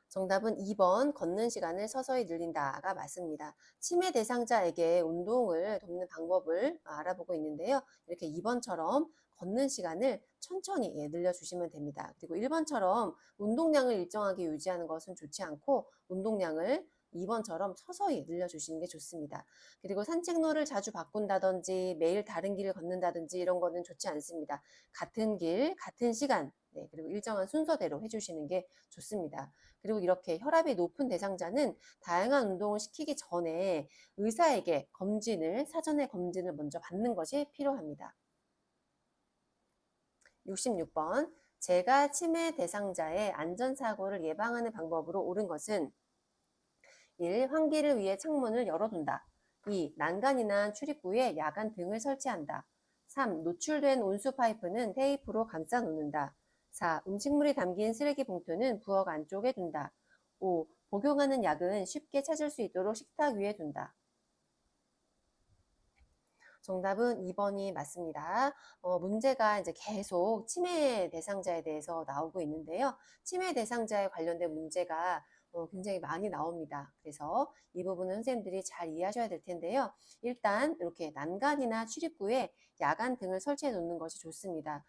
정답은 2번 걷는 시간을 서서히 늘린다가 맞습니다. 치매 대상자에게 운동을 돕는 방법을 알아보고 있는데요. 이렇게 2번처럼 걷는 시간을 천천히 늘려주시면 됩니다. 그리고 1번처럼 운동량을 일정하게 유지하는 것은 좋지 않고 운동량을 2번처럼 서서히 늘려주시는 게 좋습니다. 그리고 산책로를 자주 바꾼다든지 매일 다른 길을 걷는다든지 이런 거는 좋지 않습니다. 같은 길, 같은 시간, 그리고 일정한 순서대로 해주시는 게 좋습니다. 그리고 이렇게 혈압이 높은 대상자는 다양한 운동을 시키기 전에 의사에게 사전에 검진을 먼저 받는 것이 필요합니다. 66번 제가 치매 대상자의 안전사고를 예방하는 방법으로 옳은 것은 1. 환기를 위해 창문을 열어둔다. 2. 난간이나 출입구에 야간 등을 설치한다. 3. 노출된 온수 파이프는 테이프로 감싸 놓는다. 4. 음식물이 담긴 쓰레기 봉투는 부엌 안쪽에 둔다. 5. 복용하는 약은 쉽게 찾을 수 있도록 식탁 위에 둔다. 정답은 2번이 맞습니다. 문제가 이제 계속 치매 대상자에 대해서 나오고 있는데요. 치매 대상자에 관련된 문제가 굉장히 많이 나옵니다. 그래서 이 부분은 선생님들이 잘 이해하셔야 될 텐데요. 일단 이렇게 난간이나 출입구에 야간 등을 설치해 놓는 것이 좋습니다.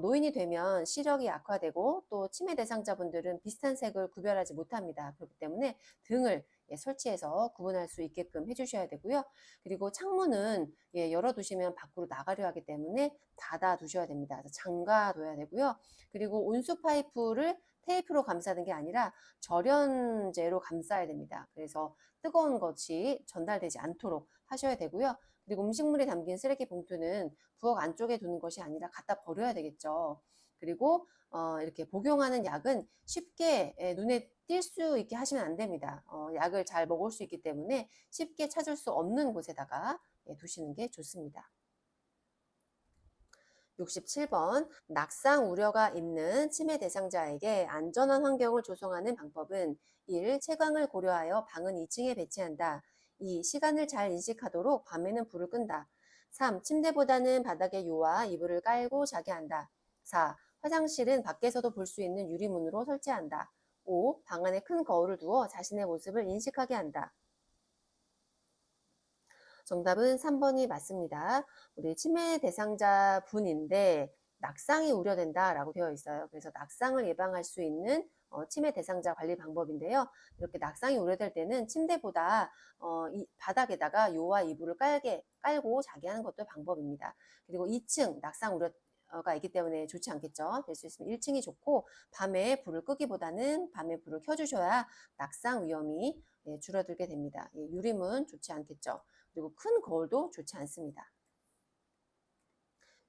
노인이 되면 시력이 약화되고 또 치매 대상자분들은 비슷한 색을 구별하지 못합니다. 그렇기 때문에 등을 설치해서 구분할 수 있게끔 해주셔야 되고요. 그리고 창문은 열어두시면 밖으로 나가려 하기 때문에 닫아두셔야 됩니다. 잠가둬야 되고요. 그리고 온수 파이프를 테이프로 감싸는 게 아니라 절연제로 감싸야 됩니다. 그래서 뜨거운 것이 전달되지 않도록 하셔야 되고요. 그리고 음식물이 담긴 쓰레기 봉투는 부엌 안쪽에 두는 것이 아니라 갖다 버려야 되겠죠. 그리고 이렇게 복용하는 약은 쉽게 눈에 띌 수 있게 하시면 안 됩니다. 약을 잘 먹을 수 있기 때문에 쉽게 찾을 수 없는 곳에다가 두시는 게 좋습니다. 67번 낙상 우려가 있는 치매 대상자에게 안전한 환경을 조성하는 방법은 1. 채광을 고려하여 방은 2층에 배치한다. 2. 시간을 잘 인식하도록 밤에는 불을 끈다. 3. 침대보다는 바닥에 요와 이불을 깔고 자게 한다. 4. 화장실은 밖에서도 볼 수 있는 유리문으로 설치한다. 5. 방 안에 큰 거울을 두어 자신의 모습을 인식하게 한다. 정답은 3번이 맞습니다. 우리 치매 대상자 분인데 낙상이 우려된다라고 되어 있어요. 그래서 낙상을 예방할 수 있는 치매 대상자 관리 방법인데요. 이렇게 낙상이 우려될 때는 침대보다 이 바닥에다가 요와 이불을 깔고 자게 하는 것도 방법입니다. 그리고 2층 낙상 우려가 있기 때문에 좋지 않겠죠. 될 수 있으면 1층이 좋고 밤에 불을 끄기보다는 밤에 불을 켜주셔야 낙상 위험이 줄어들게 됩니다. 유림은 좋지 않겠죠. 그리고 큰 거울도 좋지 않습니다.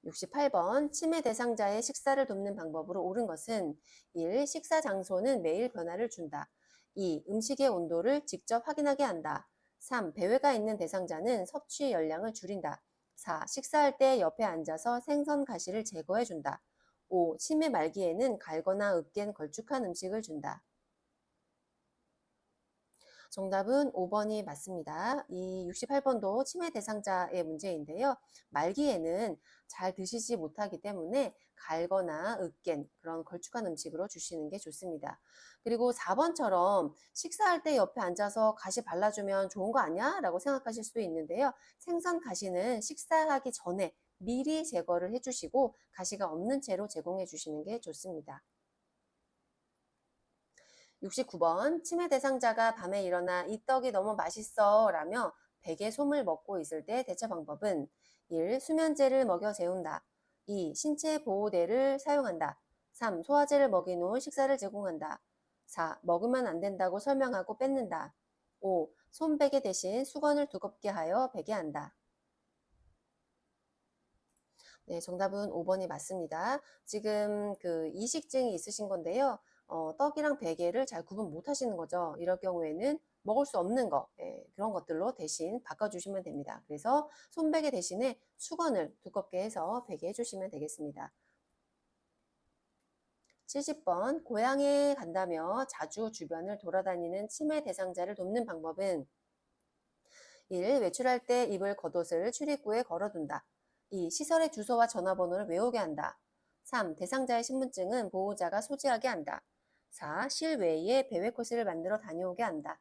68번 치매 대상자의 식사를 돕는 방법으로 옳은 것은 1. 식사 장소는 매일 변화를 준다. 2. 음식의 온도를 직접 확인하게 한다. 3. 배회가 있는 대상자는 섭취 열량을 줄인다. 4. 식사할 때 옆에 앉아서 생선 가시를 제거해 준다. 5. 치매 말기에는 갈거나 으깬 걸쭉한 음식을 준다. 정답은 5번이 맞습니다. 이 68번도 치매 대상자의 문제인데요. 말기에는 잘 드시지 못하기 때문에 갈거나 으깬 그런 걸쭉한 음식으로 주시는 게 좋습니다. 그리고 4번처럼 식사할 때 옆에 앉아서 가시 발라주면 좋은 거 아니야? 라고 생각하실 수도 있는데요. 생선 가시는 식사하기 전에 미리 제거를 해주시고 가시가 없는 채로 제공해 주시는 게 좋습니다. 69번 치매 대상자가 밤에 일어나 이 떡이 너무 맛있어 라며 베개 솜을 먹고 있을 때 대처 방법은 1. 수면제를 먹여 재운다. 2. 신체 보호대를 사용한다. 3. 소화제를 먹인 후 식사를 제공한다. 4. 먹으면 안 된다고 설명하고 뺏는다. 5. 손베개 대신 수건을 두껍게 하여 베게 한다. 네, 정답은 5번이 맞습니다. 지금 그 이식증이 있으신 건데요. 떡이랑 베개를 잘 구분 못 하시는 거죠. 이럴 경우에는 먹을 수 없는 거, 그런 것들로 대신 바꿔주시면 됩니다. 그래서 손베개 대신에 수건을 두껍게 해서 베개 해주시면 되겠습니다. 70번, 고향에 간다며 자주 주변을 돌아다니는 치매 대상자를 돕는 방법은 1. 외출할 때 입을 겉옷을 출입구에 걸어둔다. 2. 시설의 주소와 전화번호를 외우게 한다. 3. 대상자의 신분증은 보호자가 소지하게 한다. 4. 실외에 배회 코스를 만들어 다녀오게 한다.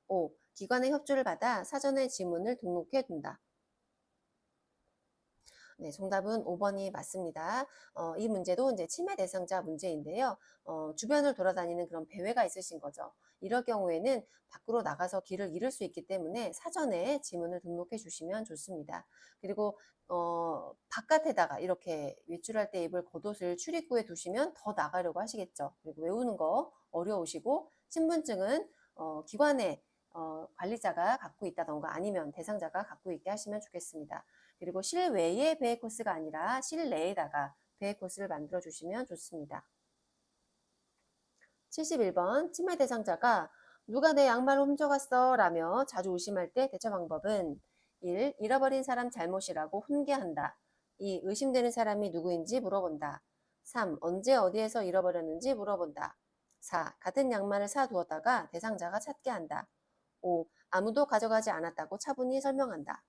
5. 기관의 협조를 받아 사전에 지문을 등록해 둔다. 네, 정답은 5번이 맞습니다. 이 문제도 이제 치매 대상자 문제인데요. 주변을 돌아다니는 그런 배회가 있으신 거죠. 이럴 경우에는 밖으로 나가서 길을 잃을 수 있기 때문에 사전에 지문을 등록해 주시면 좋습니다. 그리고 바깥에다가 이렇게 외출할 때 입을 겉옷을 출입구에 두시면 더 나가려고 하시겠죠. 그리고 외우는 거 어려우시고 신분증은 기관의 관리자가 갖고 있다던가 아니면 대상자가 갖고 있게 하시면 좋겠습니다. 그리고 실외에 배회 코스가 아니라 실내에다가 배회 코스를 만들어 주시면 좋습니다. 71번 치매 대상자가 누가 내 양말을 훔쳐갔어 라며 자주 의심할 때 대처 방법은 1. 잃어버린 사람 잘못이라고 훈계한다. 2. 의심되는 사람이 누구인지 물어본다. 3. 언제 어디에서 잃어버렸는지 물어본다. 4. 같은 양말을 사두었다가 대상자가 찾게 한다. 5. 아무도 가져가지 않았다고 차분히 설명한다.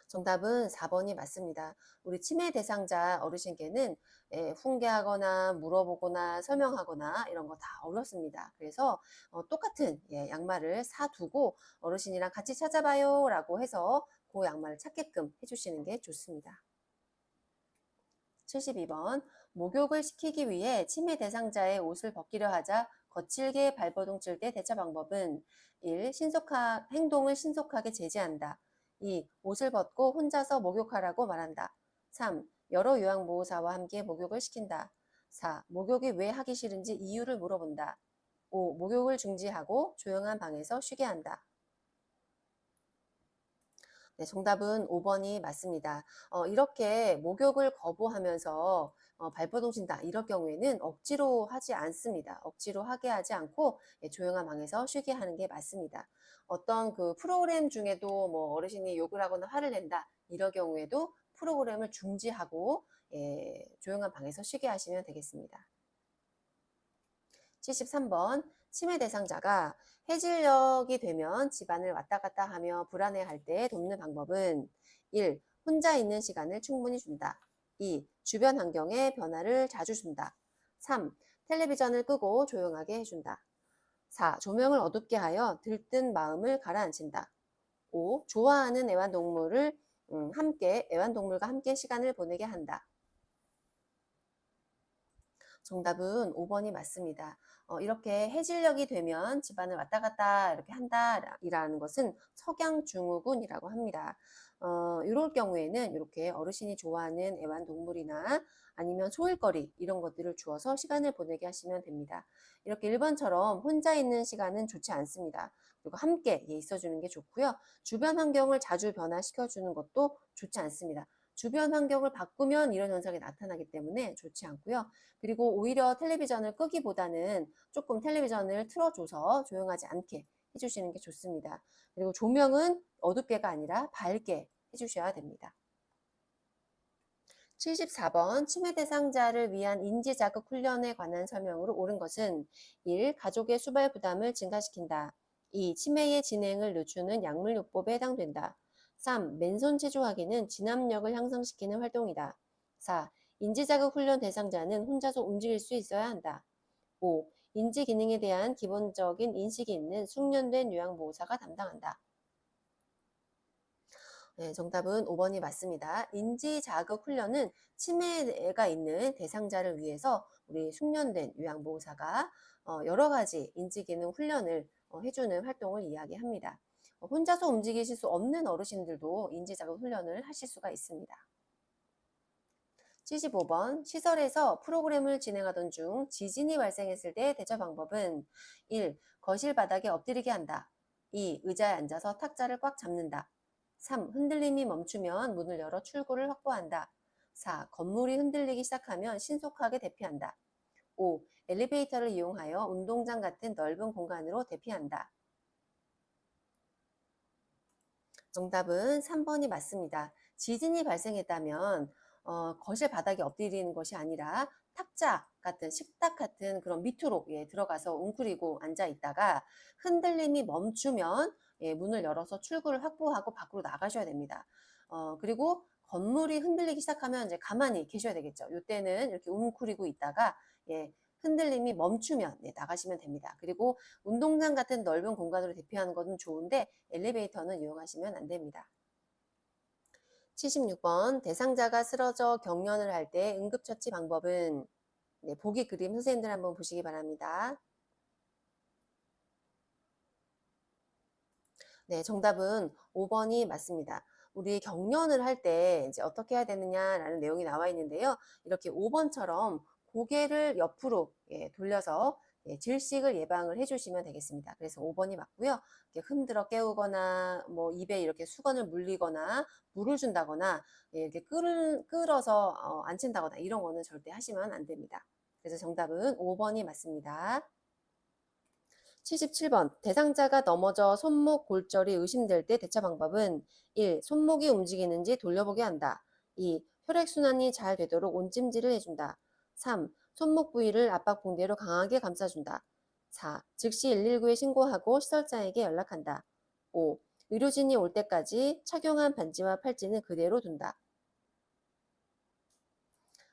정답은 4번이 맞습니다. 우리 치매 대상자 어르신께는 훈계하거나 물어보거나 설명하거나 이런 거 다 어렵습니다. 그래서 똑같은 양말을 사두고 어르신이랑 같이 찾아봐요 라고 해서 그 양말을 찾게끔 해주시는 게 좋습니다. 72번 목욕을 시키기 위해 치매 대상자의 옷을 벗기려 하자 거칠게 발버둥 칠 때 대처 방법은 1. 행동을 신속하게 제지한다. 2. 옷을 벗고 혼자서 목욕하라고 말한다. 3. 여러 요양보호사와 함께 목욕을 시킨다. 4. 목욕이 왜 하기 싫은지 이유를 물어본다. 5. 목욕을 중지하고 조용한 방에서 쉬게 한다. 네, 정답은 5번이 맞습니다. 이렇게 목욕을 거부하면서 발버둥 친다 이럴 경우에는 억지로 하지 않습니다. 억지로 하게 하지 않고 조용한 방에서 쉬게 하는 게 맞습니다. 어떤 그 프로그램 중에도 뭐 어르신이 욕을 하거나 화를 낸다 이럴 경우에도 프로그램을 중지하고 조용한 방에서 쉬게 하시면 되겠습니다. 73번 치매 대상자가 해질녘이 되면 집안을 왔다 갔다 하며 불안해할 때 돕는 방법은 1. 혼자 있는 시간을 충분히 준다. 2. 주변 환경에 변화를 자주 준다. 3. 텔레비전을 끄고 조용하게 해준다. 4. 조명을 어둡게 하여 들뜬 마음을 가라앉힌다. 5. 좋아하는 애완동물과 함께 시간을 보내게 한다. 정답은 5번이 맞습니다. 이렇게 해질녘이 되면 집안을 왔다 갔다 이렇게 한다라는 것은 석양증후군이라고 합니다. 이럴 경우에는 이렇게 어르신이 좋아하는 애완동물이나 아니면 소일거리 이런 것들을 주어서 시간을 보내게 하시면 됩니다. 이렇게 1번처럼 혼자 있는 시간은 좋지 않습니다. 그리고 함께 있어주는 게 좋고요. 주변 환경을 자주 변화시켜주는 것도 좋지 않습니다. 주변 환경을 바꾸면 이런 현상이 나타나기 때문에 좋지 않고요. 그리고 오히려 텔레비전을 끄기보다는 조금 텔레비전을 틀어줘서 조용하지 않게 해주시는 게 좋습니다. 그리고 조명은 어둡게가 아니라 밝게 해주셔야 됩니다. 74번 치매 대상자를 위한 인지자극 훈련에 관한 설명으로 옳은 것은 1. 가족의 수발 부담을 증가시킨다. 2. 치매의 진행을 늦추는 약물요법에 해당된다. 3. 맨손 체조하기는 진압력을 향상시키는 활동이다. 4. 인지자극 훈련 대상자는 혼자서 움직일 수 있어야 한다. 5. 인지 기능에 대한 기본적인 인식이 있는 숙련된 요양보호사가 담당한다. 네, 정답은 5번이 맞습니다. 인지자극 훈련은 치매가 있는 대상자를 위해서 우리 숙련된 요양보호사가 여러 가지 인지기능 훈련을 해주는 활동을 이야기합니다. 혼자서 움직이실 수 없는 어르신들도 인지자극 훈련을 하실 수가 있습니다. 75번 시설에서 프로그램을 진행하던 중 지진이 발생했을 때 대처 방법은 1. 거실 바닥에 엎드리게 한다. 2. 의자에 앉아서 탁자를 꽉 잡는다. 3. 흔들림이 멈추면 문을 열어 출구를 확보한다. 4. 건물이 흔들리기 시작하면 신속하게 대피한다. 5. 엘리베이터를 이용하여 운동장 같은 넓은 공간으로 대피한다. 정답은 3번이 맞습니다. 지진이 발생했다면 거실 바닥에 엎드리는 것이 아니라 탁자 같은 식탁 같은 그런 밑으로 들어가서 웅크리고 앉아 있다가 흔들림이 멈추면 문을 열어서 출구를 확보하고 밖으로 나가셔야 됩니다. 그리고 건물이 흔들리기 시작하면 이제 가만히 계셔야 되겠죠. 이때는 이렇게 웅크리고 있다가 흔들림이 멈추면 나가시면 됩니다. 그리고 운동장 같은 넓은 공간으로 대피하는 것은 좋은데 엘리베이터는 이용하시면 안 됩니다. 76번 대상자가 쓰러져 경련을 할 때 응급처치 방법은 보기 그림 선생님들 한번 보시기 바랍니다. 네, 정답은 5번이 맞습니다. 우리 경련을 할 때 이제 어떻게 해야 되느냐라는 내용이 나와 있는데요. 이렇게 5번처럼 고개를 옆으로 돌려서 질식을 예방을 해주시면 되겠습니다. 그래서 5번이 맞고요. 이렇게 흔들어 깨우거나 뭐 입에 이렇게 수건을 물리거나 물을 준다거나 이렇게 끌어서 앉힌다거나 이런 거는 절대 하시면 안 됩니다. 그래서 정답은 5번이 맞습니다. 77번 대상자가 넘어져 손목 골절이 의심될 때 대처 방법은 1. 손목이 움직이는지 돌려보게 한다. 2. 혈액순환이 잘 되도록 온찜질을 해준다. 3. 손목 부위를 압박 붕대로 강하게 감싸준다. 4. 즉시 119에 신고하고 시설장에게 연락한다. 5. 의료진이 올 때까지 착용한 반지와 팔찌는 그대로 둔다.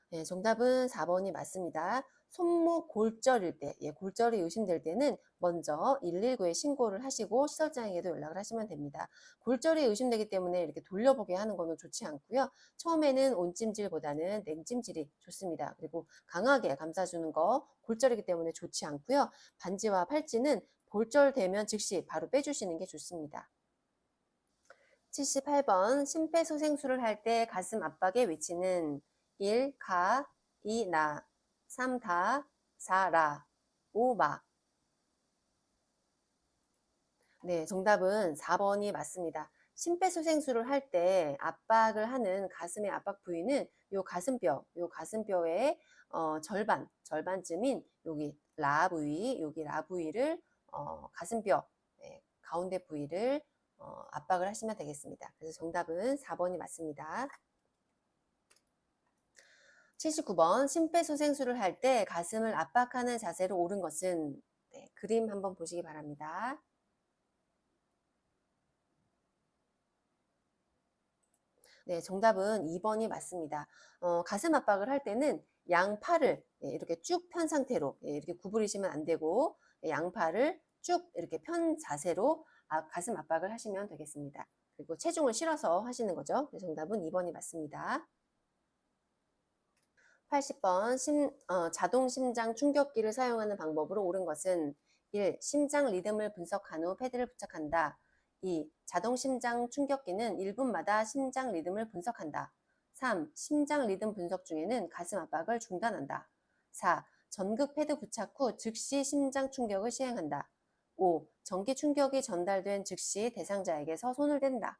네, 정답은 4번이 맞습니다. 손목 골절일 때, 골절이 의심될 때는 먼저 119에 신고를 하시고 시설장에게도 연락을 하시면 됩니다. 골절이 의심되기 때문에 이렇게 돌려보게 하는 거는 좋지 않고요. 처음에는 온찜질보다는 냉찜질이 좋습니다. 그리고 강하게 감싸주는 거 골절이기 때문에 좋지 않고요. 반지와 팔찌는 골절되면 즉시 바로 빼주시는 게 좋습니다. 78번 심폐소생술을 할 때 가슴 압박의 위치는 1. 가 2. 나 3. 다 4. 라 5. 마 네, 정답은 4번이 맞습니다. 심폐소생술을 할 때 압박을 하는 가슴의 압박 부위는 요 가슴뼈의 절반쯤인 여기 라 부위를 가슴뼈 가운데 부위를 압박을 하시면 되겠습니다. 그래서 정답은 4번이 맞습니다. 79번 심폐소생술을 할 때 가슴을 압박하는 자세로 옳은 것은 그림 한번 보시기 바랍니다. 네, 정답은 2번이 맞습니다. 가슴 압박을 할 때는 양팔을 이렇게 쭉 편 상태로 이렇게 구부리시면 안 되고 양팔을 쭉 이렇게 편 자세로 가슴 압박을 하시면 되겠습니다. 그리고 체중을 실어서 하시는 거죠. 정답은 2번이 맞습니다. 80번 자동 심장 충격기를 사용하는 방법으로 옳은 것은 1. 심장 리듬을 분석한 후 패드를 부착한다. 2. 자동 심장 충격기는 1분마다 심장 리듬을 분석한다. 3. 심장 리듬 분석 중에는 가슴 압박을 중단한다. 4. 전극 패드 부착 후 즉시 심장 충격을 시행한다. 5. 전기 충격이 전달된 즉시 대상자에게서 손을 댄다.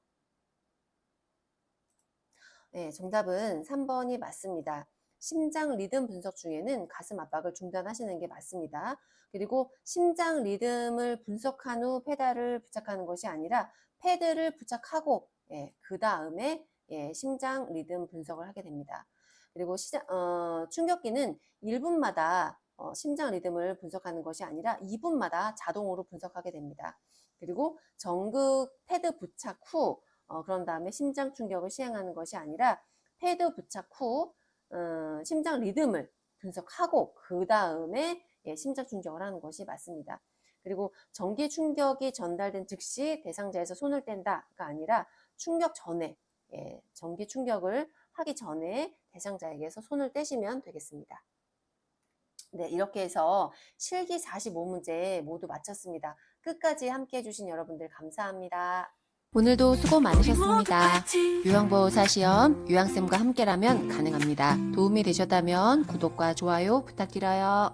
네, 정답은 3번이 맞습니다. 심장 리듬 분석 중에는 가슴 압박을 중단하시는 게 맞습니다. 그리고 심장 리듬을 분석한 후 페달을 부착하는 것이 아니라 패드를 부착하고 그 다음에 심장 리듬 분석을 하게 됩니다. 그리고 충격기는 1분마다 심장 리듬을 분석하는 것이 아니라 2분마다 자동으로 분석하게 됩니다. 그리고 전극 패드 부착 후 그런 다음에 심장 충격을 시행하는 것이 아니라 패드 부착 후 심장 리듬을 분석하고 그 다음에 심장 충격을 하는 것이 맞습니다. 그리고 전기 충격이 전달된 즉시 대상자에서 손을 뗀다가 아니라 충격 전에 전기 충격을 하기 전에 대상자에게서 손을 떼시면 되겠습니다. 네, 이렇게 해서 실기 45문제 모두 마쳤습니다. 끝까지 함께 해주신 여러분들 감사합니다. 오늘도 수고 많으셨습니다. 요양보호사 시험 요양쌤과 함께라면 가능합니다. 도움이 되셨다면 구독과 좋아요 부탁드려요.